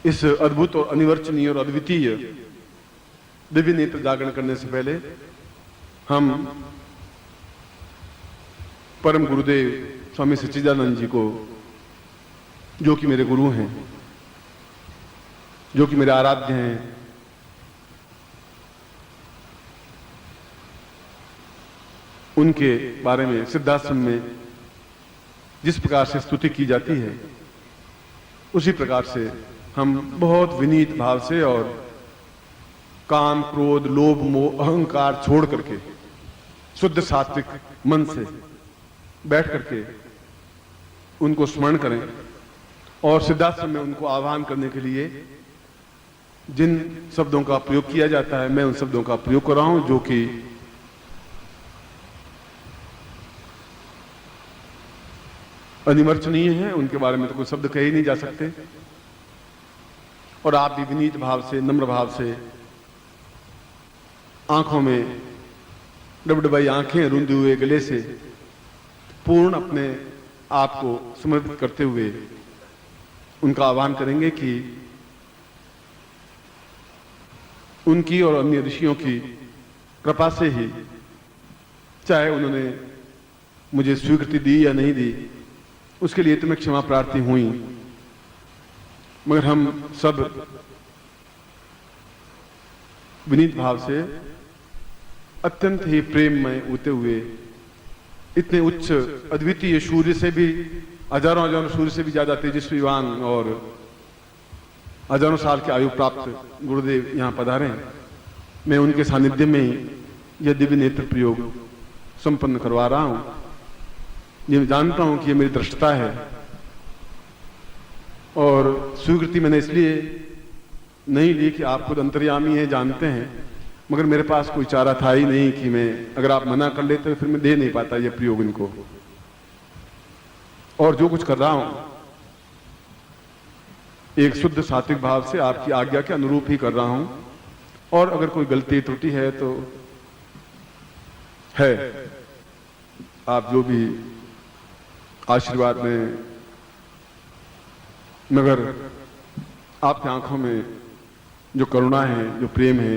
इस अद्भुत और अनिवर्चनीय और अद्वितीय दिव्य नेत्र जागरण करने से पहले हम परम गुरुदेव स्वामी सच्चिदानंद जी को, जो कि मेरे गुरु हैं, जो कि मेरे आराध्य हैं, उनके बारे में सिद्धाश्रम में जिस प्रकार से स्तुति की जाती है, उसी प्रकार से हम बहुत विनीत भाव से और काम, क्रोध, लोभ, मोह, अहंकार छोड़ करके शुद्ध सात्विक मन से बैठ करके उनको स्मरण करें और सिद्धाश्रम में उनको आह्वान करने के लिए जिन शब्दों का प्रयोग किया जाता है, मैं उन शब्दों का प्रयोग कर रहा हूं, जो कि अनिवर्चनीय है। उनके बारे में तो कोई शब्द कहे ही नहीं जा सकते। और आप भी विनीत भाव से, नम्र भाव से, आंखों में डबडबाई आंखें, रूंधे हुए गले से पूर्ण अपने आप को समर्पित करते हुए उनका आह्वान करेंगे कि उनकी और अन्य ऋषियों की कृपा से ही, चाहे उन्होंने मुझे स्वीकृति दी या नहीं दी, उसके लिए तो मैं क्षमा प्रार्थी हुई, मगर हम सब विनीत भाव से अत्यंत ही प्रेम में उते हुए इतने उच्च अद्वितीय सूर्य से भी, हजारों हजारों सूर्य से भी ज्यादा तेजस्वीवान और हजारों साल की आयु प्राप्त गुरुदेव यहाँ पधारे हैं। मैं उनके सानिध्य में ही यह दिव्य नेत्र प्रयोग संपन्न करवा रहा हूं। ये जानता हूं कि ये मेरी दृष्टता है और स्वीकृति मैंने इसलिए नहीं ली कि आप खुद अंतर्यामी हैं, जानते हैं, मगर मेरे पास कोई चारा था ही नहीं कि मैं, अगर आप मना कर लेते तो फिर मैं दे नहीं पाता ये प्रयोग इनको। और जो कुछ कर रहा हूं एक शुद्ध सात्विक भाव से आपकी आज्ञा के अनुरूप ही कर रहा हूं, और अगर कोई गलती त्रुटि है तो है, आप जो भी आशीर्वाद में, मगर आपकी आंखों में जो करुणा है, जो प्रेम है,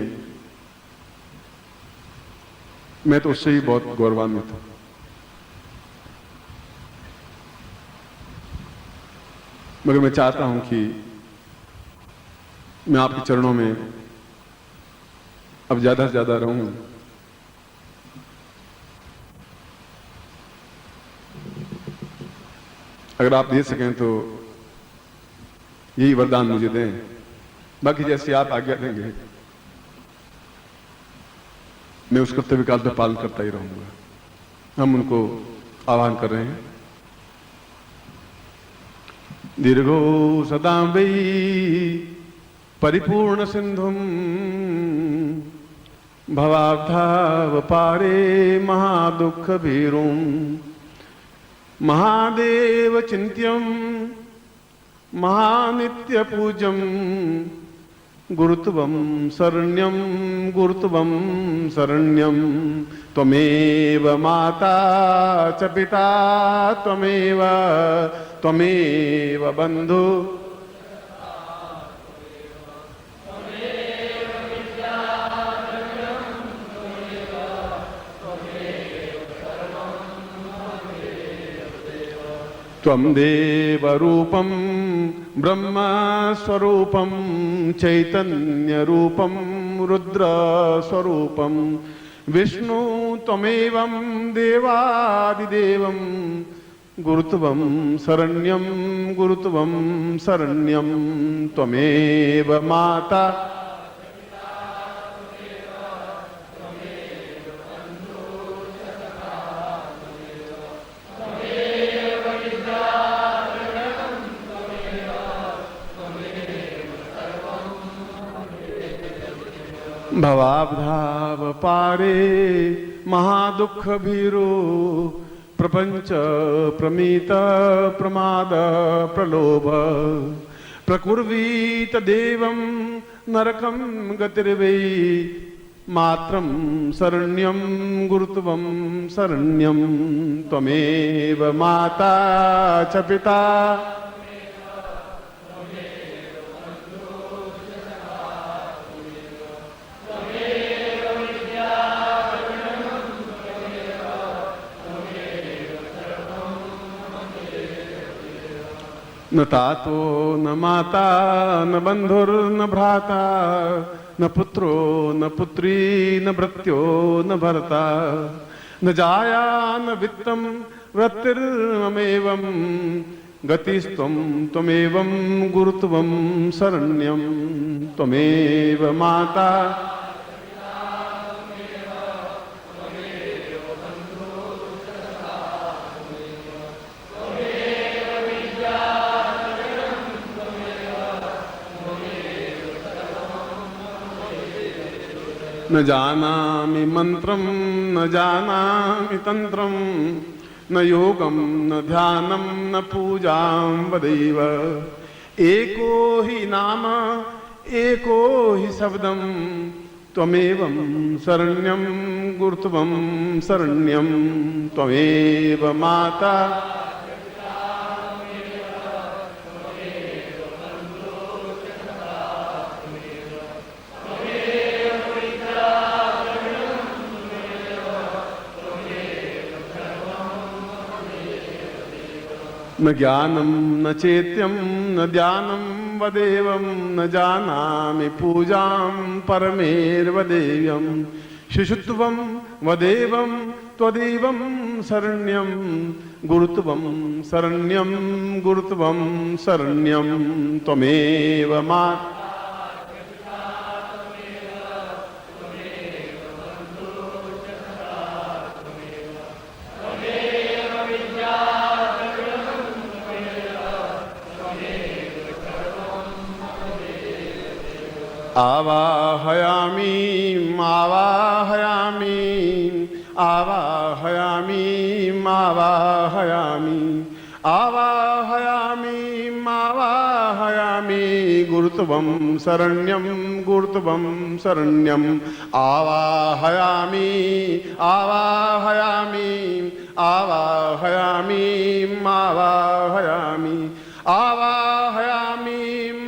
मैं तो उससे ही बहुत गौरवान्वित हूं। मगर मैं चाहता हूं कि मैं आपके चरणों में अब ज्यादा से ज्यादा रहूं। अगर आप दे सकें तो यही वरदान मुझे दें, बाकी जैसे आप आज्ञा देंगे मैं उस कर्तव्य काल पर पालन करता ही रहूंगा। हम उनको आह्वान कर रहे हैं। दीर्घो सदा वै परिपूर्ण सिंधुम भवाब्धावपारे महादुख भीरुम महादेव चिंत्यम महानित्य पूजम गुरुत्वम शरण्यम गुरुत्वम शरण्यम त्वमेव माता च पिता त्वमेव त्वमेव बंधु त्वं देवरूपं ब्रह्मस्वरूपं चैतन्यरूपं रुद्रस्वरूपं विष्णु त्वमेवं देवादिदेवं गुरुत्वं शरण्यं गुरुत्वं शरण्यं त्वमेव माता भवाब्धाव पारे महादुख भीरो प्रपंच प्रमीत प्रमाद प्रलोभ प्रकुर्वीत देवं नरकं गतिर्वै मात्रं शरण्यं गुरुत्वं शरण्यं त्वमेव माता च पिता न तातो न माता न बंधुर्न भ्राता न पुत्रो न पुत्री न भृत्यो न भर्ता न जाया न वित्तं वृत्तिर्ममेवं गतिस्त्वं त्वमेवं गुरुत्वं शरण्यं त्वमेव माता न जानामि मंत्रं न जानामि तंत्रं न योगं न ध्यानं न पूजां वदैव एको हि नाम एको हि शब्दं त्वमेवं शरण्यं गुरुत्वं शरण्यं त्वमेव माता न ज्ञानं न चेत्यं न ध्यानं वदेवं न जानामि पूजां परमेर्वदेव्यं शिशुत्वं वदेवं त्वदेवं शरण्यं गुरुत्वं शरण्यं गुरुत्वं शरण्यं त्वमेव माता आवाहयामि आवाहयामि आवाहयामि आवाहयामि आवाहयामि आवाहयामि गुरुत्वं शरण्यं गुरुत्वं शरण्यं आवाहयामि आवाहयामि आवाहयामि आवाहयामि आवाहयामि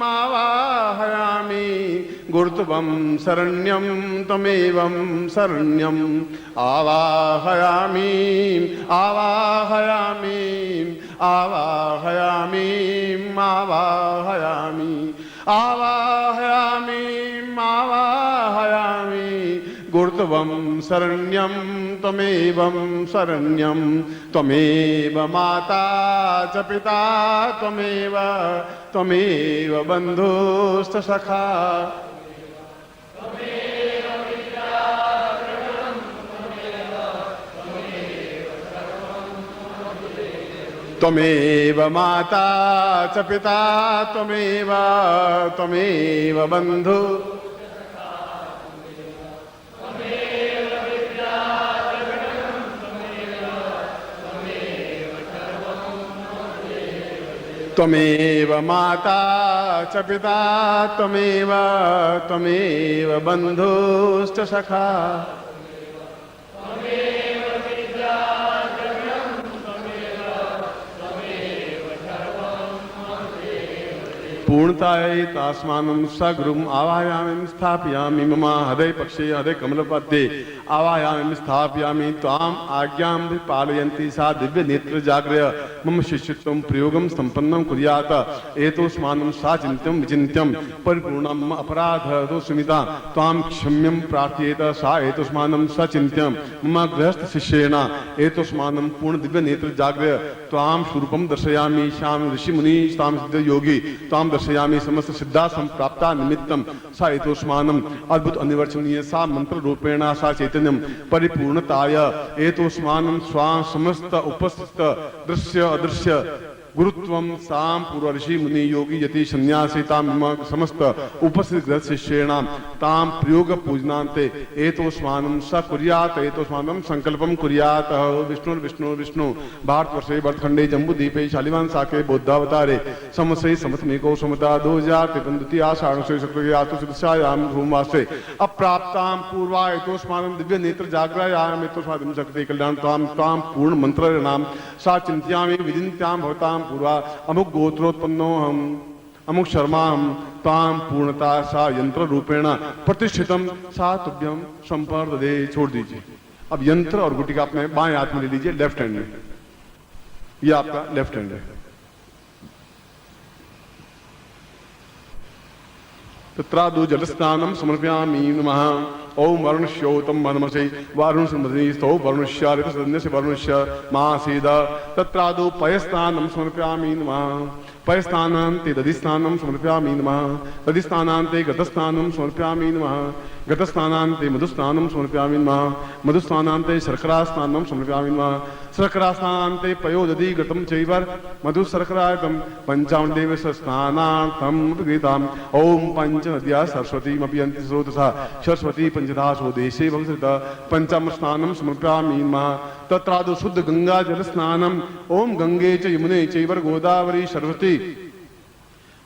आवाहयामि गुरुत्वं शरण्यं त्वमेवं शरण्यं आवाहयामि आवाहयामि आवाहयामि आवाहयामि आवाहयामि आवाहयामि गुरुत्वं शरण्यं त्वमेवं शरण्यं त्वमेव माता च पिता त्वमेव त्वमेव बन्धुश्च सखा त्वमेव माता च पिता त्वमेव त्वमेव बन्धु त्वमेव माता च पिता त्वमेव त्वमेव बन्धुश्च सखा पूर्णतायै तास्मानं सगुरुम् आवाहयामि स्थापयामि मम हृदय पक्षे हृदय कमलपद्ये आवाहयामि स्थापयामि त्वाम् आज्ञां पालयन्ति सा दिव्य नेत्र जागृय मम शिष्यत्वं प्रयोगं सम्पन्नं कुर्यात् एतोस्मानं सा चिन्त्यं विचिन्त्यं परिपूर्णम् अपराधदोषमिता त्वां क्षम्यं प्रार्थयेत सा एतोस्मानं सचिन्त्यं मम गृहस्थ शिष्येण एतोस्मानं पूर्ण दिव्य नेत्र जागृय त्वां स्वरूपं दर्शयामि श्याम ऋषि मुनि तां सिद्ध योगी तां दर्शयामि समस्त सिद्धा संप्राप्ता निमित्तं सा एतोस्मानम् अद्भुत अनिवर्चनीय सा मंत्र रूपेण सा चैतन्यं परिपूर्णताय एतोस्मानं स्वां समस्त उपस्थित दृश्य अदृश्य गुरुत्वं साम पूर्व ऋषि मुनि योगी यति सन्यासी ताम समस्त उपस्थित ग्रह शिष्येणां ताम प्रयोग पूजनान्ते एतोस्मानं स कुर्यात् एतोस्मानं संकल्पं कुर्यात् विष्णु विष्णु विष्णु भारतवर्षे भरतखंडे जम्बूद्वीपे शालिवाहन शाके बौद्धावतारे समसै समतमेको समता 2000 आषाढ़ शुक्लयाम भूमवासे अप्राप्तां पूर्वा एतोस्मानं दिव्य नेत्र जागरायाम एतोस्मानं शक्ति कल्याण ताम ताम पूर्ण मंत्र नाम सा चिंत्यामि विचिन्त्यां भवतां पूर्वा अमुक गोत्रोत्पन्नो हम अमुक शर्मा हम ताम पूर्णता सा यंत्र रूपेण प्रतिष्ठितम सा तुभ्यम संपर्दे छोड़ दीजिए। अब यंत्र और गुटिका अपने बाएं हाथ में ले लीजिए, लेफ्ट हैंड में। ये आपका लेफ्ट हैंड है। तत्रादो जलस्नानं समर्पयामि नमः। ओम वरुणस्योतम वनमसे वरुण समृद्धि वरुणस्य ऋतुसदन्यस्य वरुणस्य मासीद। तत्रादो पयस्नानं समर्पयामि नमः। पयस्नानान्ते दधिस्नानं समर्पयामि नमः। दधिस्नानान्ते गतस्नानं समर्पयामि नमः। गतस्नानान्ते मधुस्नानं समर्पयामि नमः। मधुस्नानान्ते शर्करास्नानं समर्पयामि नमः। शर्करास्नानान्ते पयोदधि गतं चैव मधुशर्करायतं पञ्चामृतेव स्नानार्थं गीताम्। ओम पंचनद्या सरस्वतीमपि यन्ति स्रोतसा सरस्वती पंचदासो देशे भवसृता पंचामृत स्नानं समर्पयामि नमः। तत्रादो शुद्ध गंगा जल स्नानम। ओम गंगे च यमुने चैव गोदावरी सरस्वती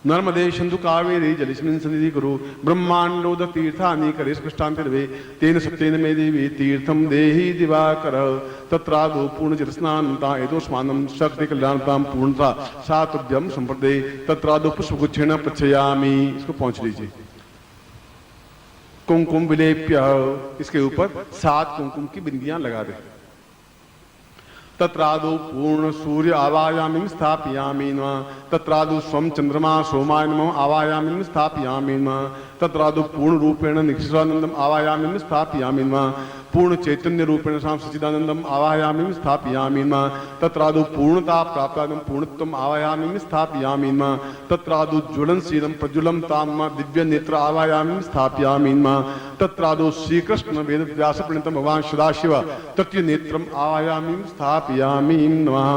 नर्मदे सिंधु कावेरी जलेस्मिन् सन्निधि कुरु। ब्रह्मांडोद तीर्थानि करे स्पृष्टान्ते देवे तेन सत्येन मे देवी तीर्थम देहि दिवाकर। तत्रादो पूर्ण जल स्नानता एतोस्मानं शक्ति कल्याणतां पूर्णता सातुभ्यं संप्रदे। तत्रादो पुष्पगुच्छेन प्रच्छयामि। इसको पहुंच लीजिए। कुमकुम विलेप्य, इसके ऊपर 7 कुमकुम की बिंदियां लगा दे। तत्रादो पूर्ण सूर्य आवायामिं स्थापयामि नमः। तत्रादो स्वं चंद्रमा सोमाय नमः आवायामिं स्थापयामि नमः। तत्रादो पूर्ण रूपेण निखिलानंदम आवायामिं स्थापयामि नमः। पूर्ण चैतन्य रूपेण साम सच्चिदानंदम आवायामि स्थापयामि नमः। तत्रादो पूर्णता प्राप्तादम पूर्णत्वम आवायामि स्थापयामि नमः। तत्रादो ज्वलनशीलं प्रज्वलं ताम दिव्य नेत्र आवायामि स्थापयामि नमः। तत्रादो श्री कृष्ण वेद व्यास प्रणीतम भगवान सदाशिव तृतीय नेत्रम आवायामि स्थापयामि नमः।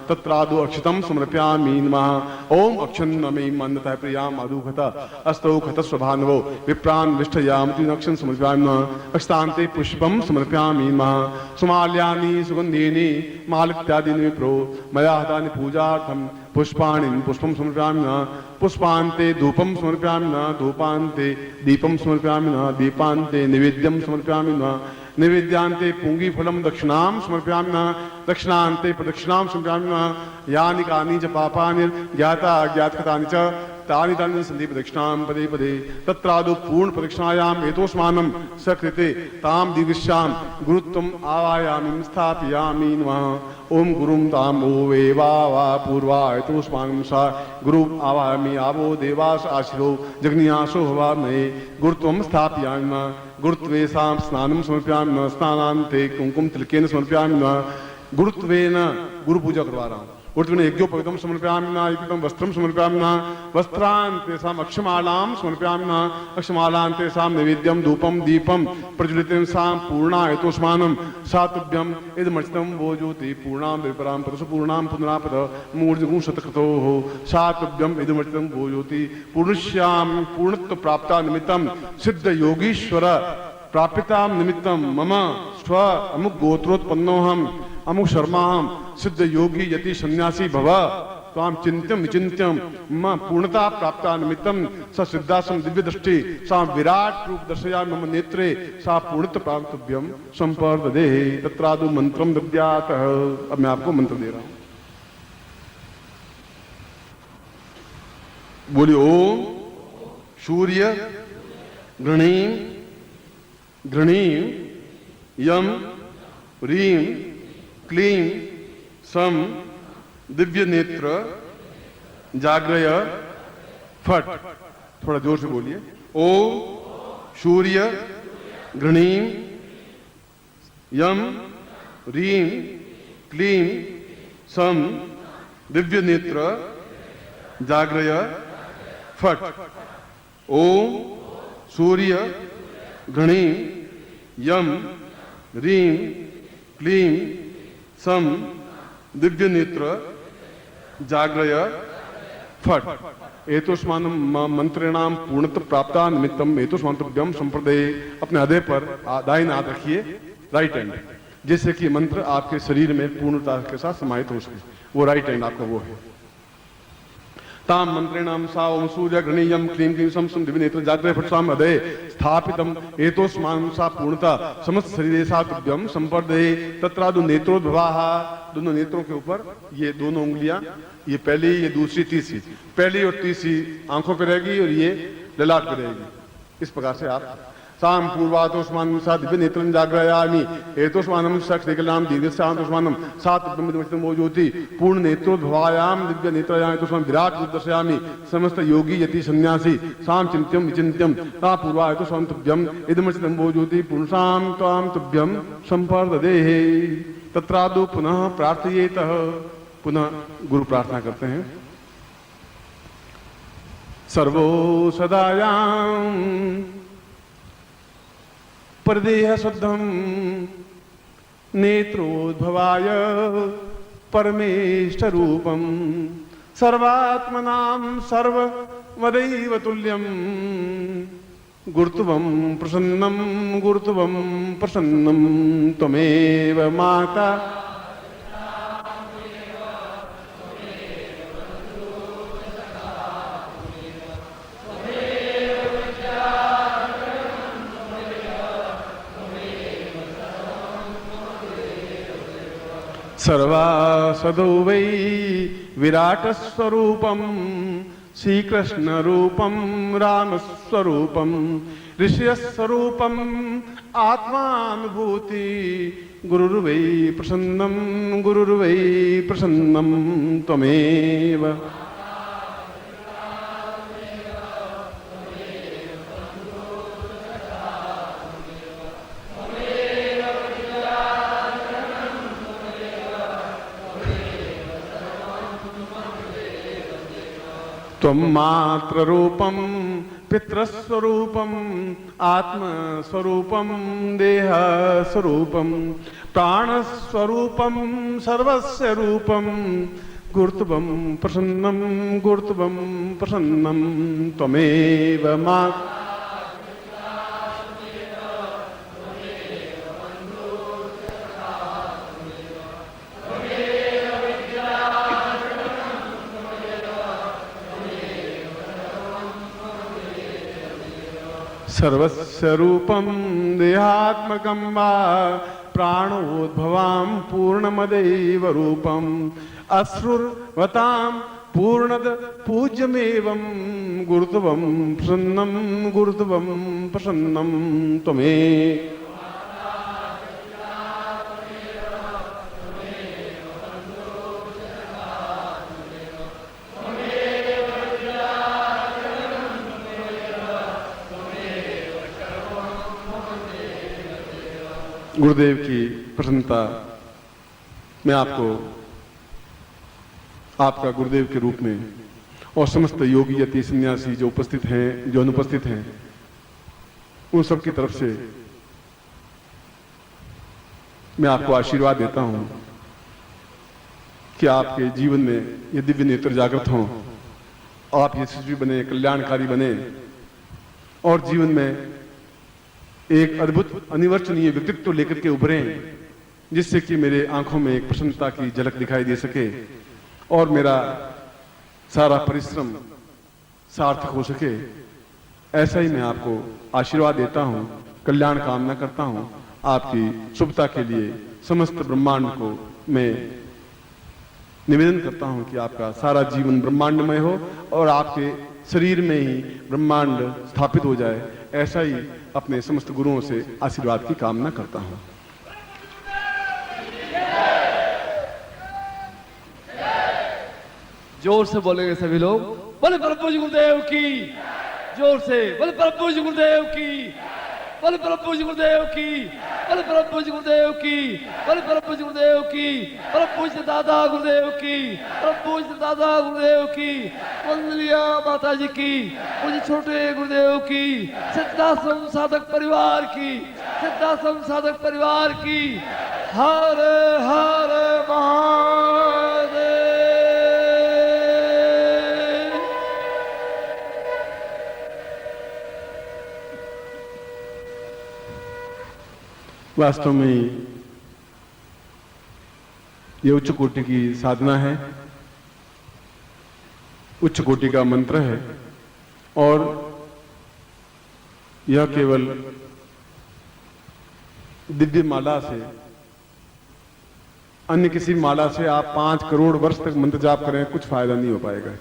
तत्रादो अक्षतम समर्पयामि नमः। ओम अक्षन्नमे मन्नतः प्रियाम अदुखता अस्तौ खत स्वभानवो विप्रान विष्ठयाम तीनक्षण समर्पयामि नमः। अष्टान्ते पुष्पम समर्पयामि नमः। सुमाल्यानि सुगंधीनि मालित्यादीनि विप्रो मया हतानि पूजार्थं पुष्पाणि पुष्पं समर्पयामि नमः। पुष्पान्ते धूपं समर्पयामि नमः। धूपान्ते दीपं समर्पयामि नमः। दीपान्ते निवेद्यं समर्पयामि नमः। निवेद्यान्ते पुंगीफलं दक्षिणां समर्पयामि नमः। दक्षिणान्ते प्रदक्षिणां समर्पयामि नमः। यानि कानि च पापानि ज्ञाता अज्ञातकृतानि च तानि तानि सन्दीप दक्षिणां पदे पदे। तत्रादो पूर्ण प्रदक्षिणायाम् एतोस्मानं सकृते तां दिविश्यां गुरुत्वम् आवायामि स्थापयामि नमः। ओम गुरुं ताम ओ वेवा वा पूर्वा एतोस्मानं सा गुरु आवायामि आवो देवास आशिरो जग्नियासो हवामहे गुरुत्वं स्थापयामि नमः। गुरुत्वेषां स्नानं समर्पयामि नमः। स्नानान्ते कुंकुम तिलकेन समर्पयामि नमः। गुरुत्वेन गुरु पूजा करवा रहा हूँ। गुरुत्वेन यज्ञोपवीतं समर्पयामि नमः। यज्ञोपवीतं वस्त्रं समर्पयामि नमः। वस्त्रान्तेषां अक्षमालां समर्पयामि नमः। अक्षमालान्तेषां नैवेद्यं धूपं दीपं प्रज्वलितेषां पूर्णा एतोस्मानं सातुभ्यं इदमर्चितं वो ज्योति पूर्णां विपरां परसु पूर्णां पुनरापद मूर्जगुं शतकृतोः सातुभ्यं इदमर्चितं वो ज्योति पूर्णस्यां पूर्णत्व प्राप्ता निमित्तं सिद्ध योगीश्वर प्रापितां निमित्तं मम स्व अमुक गोत्रोत्पन्नोऽहम् अमुक शर्माहम सिद्ध योगी यति सन्यासी भव ताम चिंत्यम विचिंत्यम मम पूर्णता प्राप्ता निमित्तम स सिद्धासम दिव्य दृष्टि सा विराट रूप दर्शया मम नेत्रे सा पूर्णत्व प्राप्तव्यम संपर्ददे। तत्रादो मंत्रम दद्यात। अब मैं आपको मंत्र दे रहा हूं। बोलिए ओम सूर्य गृणीम गृणीम यम रीम क्लीं सम दिव्य नेत्र जाग्रय फट। थोड़ा जोर से बोलिए। ओम सूर्य गृणीम यम रीम क्लीं सम दिव्य नेत्र जाग्रय फट। ओम सूर्य गृणीम यम रीम क्लीं सम दिव्य नेत्र जाग्रय फट। एतोस्मानं मंत्रेणाम पूर्णत्व प्राप्ता निमित्तम एतोस्मान्तव्यम संप्रदे। अपने हृदय पर दाहिना हाथ रखिए, राइट हैंड, जैसे कि मंत्र आपके शरीर में पूर्णता के साथ समाहित हो सके। वो राइट हैंड आपका वो है। ताम मंत्रेणाम सा ओम सूर्य गृणीयम क्लीं क्लीं सम सम दिव्य नेत्र जाग्रय फट साम हृदय स्थापितम एतोस्मानं सा पूर्णता समस्त शरीरे सातुभ्यम संपर्दे। तत्रादो नेत्रोद्भवाः, दोनों नेत्रों के ऊपर ये दोनों उंगलियां, ये पहली ये दूसरी तीसरी, पहली और तीसरी आंखों पे रहेगी और ये ललाट पे रहेगी। इस प्रकार से आप साम पूर्वातोष्मानं सा दिव्य नेत्रं जागृयामि एतोष्मानं सक्षेकलाम दीर्घशांतोष्मानं सात ब्रह्मदिवसं ज्योति पूर्ण नेत्रोद्भवायाम दिव्य नेत्रयाम एतोष्मानं विराट रूप दर्शयामि समस्त योगी यति सन्यासी साम चिंत्यम विचिंत्यम सा पूर्वातोष्मानं तुभ्यम इदमचितं ज्योति पुरुषां त्वां तुभ्यम संपर्ददेहे तत्रादो पुनः प्रार्थयेतः। पुनः गुरु प्रार्थना करते हैं। सर्वो सदायां परदेह शुद्धं नेत्रोद्भवाय परमेष्ठरूपं सर्वात्मनां सर्वमदैव तुल्यं गुरुत्वं प्रसन्नं त्वमेव माता सर्वासदो वै विराटस्वरूपं श्रीकृष्णरूपं रामस्वरूपं ऋषिस्वरूपं आत्मानुभूति गुरुर्वै प्रसन्नं त्वमेव। त्वं मात्ररूपं पितृस्वरूपं आत्मस्वरूपं देहस्वरूपं प्राणस्वरूपं सर्वस्य रूपं गुरुत्वं प्रसन्नं त्वमेव मा। सर्वस्य रूपं देहात्मकं वा प्राणोद्भवां पूर्णमदैव रूपम् अश्रुर्वतां पूर्णद पूज्यमेवं गुरुत्वं प्रसन्नं त्वमे। गुरुदेव की प्रसन्नता मैं आपको आपका गुरुदेव के रूप में और समस्त योगी यति सन्यासी जो उपस्थित हैं जो अनुपस्थित हैं उन सब की तरफ से मैं आपको आशीर्वाद देता हूं कि आपके जीवन में ये दिव्य नेत्र जागृत हों, आप यशस्वी बने, कल्याणकारी बने और जीवन में एक अद्भुत अनिवर्चनीय व्यक्तित्व लेकर के उभरे जिससे कि मेरे आंखों में एक प्रसन्नता की झलक दिखाई दे सके और मेरा सारा परिश्रम सार्थक हो सके। ऐसा ही मैं आपको आशीर्वाद देता हूं, कल्याण कामना करता हूं। आपकी शुभता के लिए समस्त ब्रह्मांड को मैं निवेदन करता हूं कि आपका सारा जीवन ब्रह्मांडमय हो और आपके शरीर में ही ब्रह्मांड स्थापित हो जाए। ऐसा ही अपने समस्त गुरुओं से आशीर्वाद की कामना करता हूं। जोर से बोलेंगे सभी लोग, बोले परम पूज्य गुरुदेव की। जोर से बोले परम पूज्य गुरुदेव की, बोले परम पूज्य गुरुदेव की, बोले परम पूज्य गुरुदेव की, बोले परम पूज्य गुरुदेव की, परम पूज्य दादा गुरुदेव की, परम पूज्य दादा गुरुदेव की, वंदनीय माता जी की, मुझे छोटे गुरुदेव की, सिद्धाश्रम साधक परिवार की, सिद्धाश्रम साधक परिवार की। हर हर महादेव। वास्तव में ये उच्च कोटि की साधना है, उच्च कोटि का मंत्र है और यह केवल दिव्य माला से, अन्य किसी माला से आप 5 करोड़ वर्ष तक मंत्र जाप करें कुछ फायदा नहीं हो पाएगा।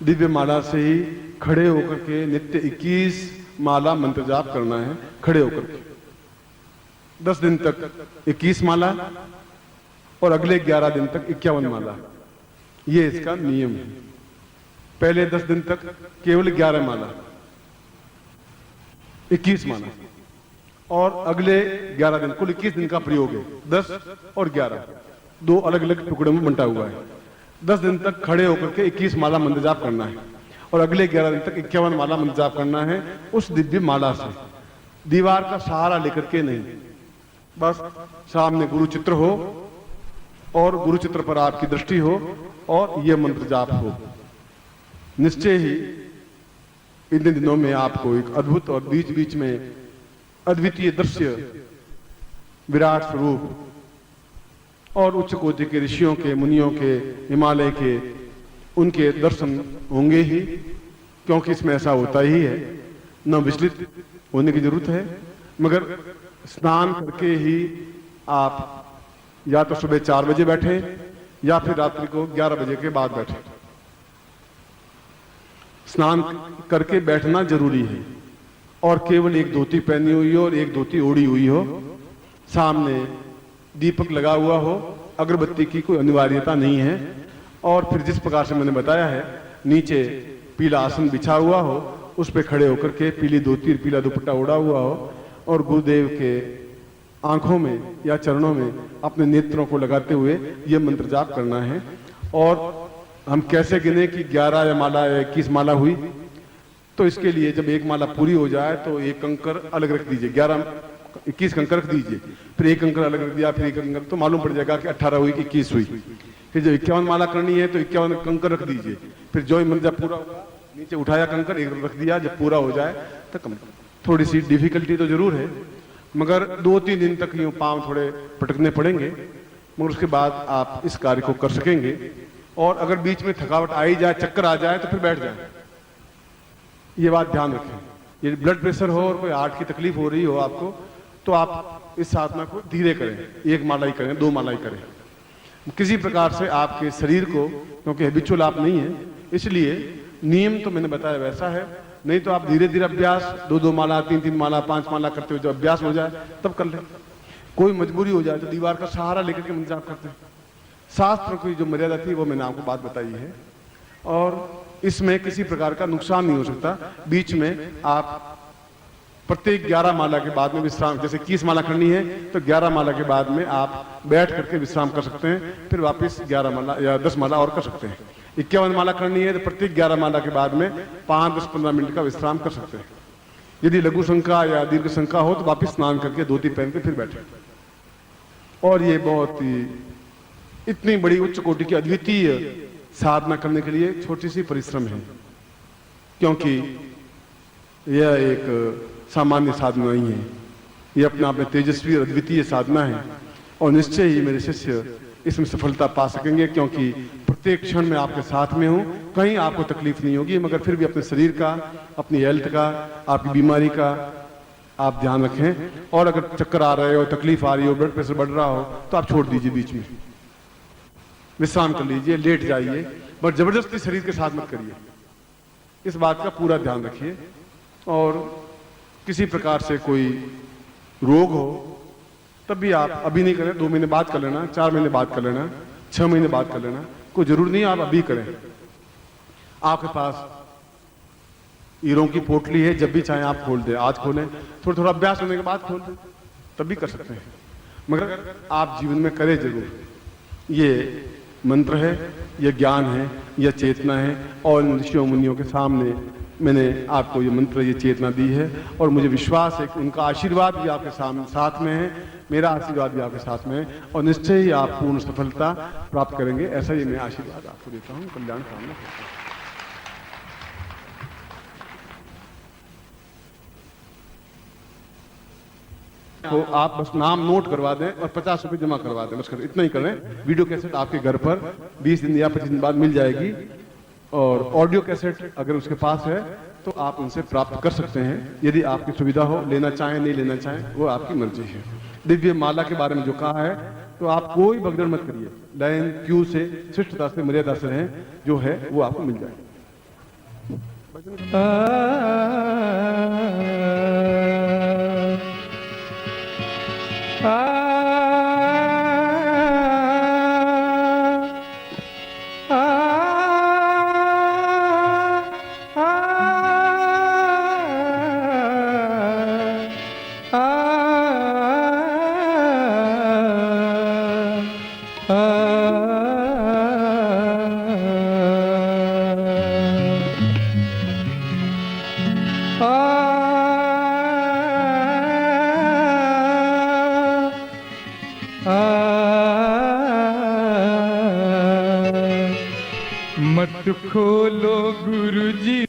दिव्य माला से ही खड़े होकर के नित्य 21 माला मंत्र जाप करना है खड़े होकर के। 10 दिन तक 21 माला और अगले 11 दिन तक 51 माला, ये इसका नियम है। पहले 10 दिन तक केवल 11 माला, 21 माला, और अगले 11 दिन, कुल 21 दिन का प्रयोग है। 10 और 11 दो अलग अलग टुकड़ों में बंटा हुआ है। 10 दिन तक खड़े होकर के 21 माला मंत्र जाप करना है और अगले 11 दिन तक 51 माला मंत्र जाप करना है उस दिव्य माला से। दीवार का सहारा लेकर के नहीं, बस सामने गुरु चित्र हो और गुरु चित्र पर आपकी दृष्टि हो और यह मंत्र जाप हो। निश्चय ही इन दिनों में आपको एक अद्भुत और बीच बीच में अद्वितीय दृश्य, विराट स्वरूप और उच्च कोटि के ऋषियों के, मुनियों के, हिमालय के, उनके दर्शन होंगे ही, क्योंकि इसमें ऐसा होता ही है। न विचलित होने की जरूरत है, मगर स्नान करके ही आप या तो सुबह 4 बजे बैठे या फिर रात्रि को 11 बजे के बाद बैठे। स्नान करके बैठना जरूरी है और केवल एक धोती पहनी हुई हो और एक धोती ओढ़ी हुई हो, सामने दीपक लगा हुआ हो, अगरबत्ती की कोई अनिवार्यता नहीं है। और फिर जिस प्रकार से मैंने बताया है, नीचे पीला आसन बिछा हुआ हो, उस पे खड़े होकर के पीली धोती, पीला दुपट्टा ओढ़ा हुआ हो और गुरुदेव के आंखों में या चरणों में अपने नेत्रों को लगाते हुए यह मंत्र जाप करना है। और हम कैसे गिने कि 11 या माला या 21 माला हुई, तो इसके लिए जब एक माला पूरी हो जाए तो एक कंकर अलग रख दीजिए। 21 कंकर रख दीजिए, फिर एक कंकर अलग रख दिया, फिर एक कंकर, तो मालूम पड़ जाएगा कि 18 हुई कि 21 हुई। फिर जब 51 माला करनी है तो 51 कंकर रख दीजिए। फिर जो मंत्र जब पूरा होगा नीचे उठाया कंकर, एक रख दिया, जब पूरा हो जाए तो कम। थोड़ी सी डिफिकल्टी तो जरूर है, मगर 2-3 दिन तक यूं पांव थोड़े पटकने पड़ेंगे, मगर उसके बाद आप इस कार्य को कर सकेंगे। और अगर बीच में थकावट आ ही जाए, चक्कर आ जाए, तो फिर बैठ जाए। ये बात ध्यान रखें। ये ब्लड प्रेशर हो और कोई हार्ट की तकलीफ हो रही हो आपको, तो आप इस साधना को धीरे करें, 1 माला ही करें, 2 माला ही करें। किसी प्रकार से आपके शरीर को, क्योंकि हैबिचुअल आप नहीं है, इसलिए नियम तो मैंने बताया वैसा है। नहीं तो आप धीरे धीरे अभ्यास 2-2 माला, 3-3 माला, 5 माला करते हुए जब अभ्यास हो जाए तब कर ले। कोई मजबूरी हो जाए तो दीवार का सहारा लेकर के मंत्र जाप करते हैं। शास्त्र की जो मर्यादा थी वो मैंने आपको बात बताई है, और इसमें किसी प्रकार का नुकसान नहीं हो सकता। बीच में आप प्रत्येक 11 माला के बाद में विश्राम, जैसे 21 माला करनी है तो 11 माला के बाद में आप बैठ करके विश्राम कर सकते हैं, फिर वापस 11 माला या 10 माला और कर सकते हैं। 51 माला करनी है तो प्रत्येक 11 माला के बाद में 5-10-15 मिनट का विश्राम कर सकते हैं। यदि लघु शंका या दीर्घ शंका हो तो वापस स्नान करके धोती पहन के फिर बैठे। और ये बहुत ही इतनी बड़ी उच्च कोटि की अद्वितीय साधना करने के लिए छोटी सी परिश्रम है, क्योंकि यह एक सामान्य साधना नहीं है, यह अपने आप में तेजस्वी और अद्वितीय साधना है। और निश्चय ही मेरे शिष्य इसमें सफलता पा सकेंगे, क्योंकि प्रत्येक क्षण में आपके साथ में हूं। कहीं आपको तकलीफ नहीं होगी, मगर फिर भी अपने शरीर का, अपनी हेल्थ का, आपकी बीमारी का आप ध्यान रखें। और अगर चक्कर आ रहे हो, तकलीफ आ रही हो, ब्लड प्रेशर बढ़ रहा हो, तो आप छोड़ दीजिए, बीच में विश्राम कर लीजिए, लेट जाइए, बट जबरदस्ती शरीर के साथ मत करिए। इस बात का पूरा ध्यान रखिए। और किसी प्रकार से कोई रोग हो तब भी आप अभी नहीं करें, 2 महीने बाद कर लेना, 4 महीने बाद कर लेना, 6 महीने बाद कर लेना, कोई जरूर नहीं आप अभी करें। आपके पास हीरों की पोटली है, जब भी चाहे आप खोल दें, आज खोलें, थोड़ा थोड़ा अभ्यास होने के बाद खोल दें, तब भी कर सकते हैं, मगर आप जीवन में करें जरूर। ये मंत्र है, यह ज्ञान है, यह चेतना है, और ऋषियों मुनियों के सामने मैंने आपको ये मंत्र, ये चेतना दी है। और मुझे विश्वास है कि उनका आशीर्वाद भी आपके साथ में है, मेरा आशीर्वाद भी आपके साथ में है, और निश्चय ही आप पूर्ण सफलता प्राप्त करेंगे। ऐसा ही मैं आशीर्वाद आपको देता हूँ। कल्याण कामना करता हूँ। तो आप बस नाम नोट करवा दें और 50 रुपये जमा करवा दें, बस इतना ही करें। वीडियो कैसेट आपके घर पर 20 दिन या 25 दिन बाद मिल जाएगी, और ऑडियो कैसेट अगर उसके पास है तो आप उनसे प्राप्त कर सकते हैं। यदि आपकी सुविधा हो, लेना चाहें नहीं लेना चाहें, वो आपकी मर्जी है। दिव्य माला के बारे में जो कहा है, तो आप कोई भगदड़ मत करिए, लाइन क्यू से, शिष्टता से, मर्यादा से रहें, जो है वो आपको मिल जाएगा। मत खोलो गुरुजी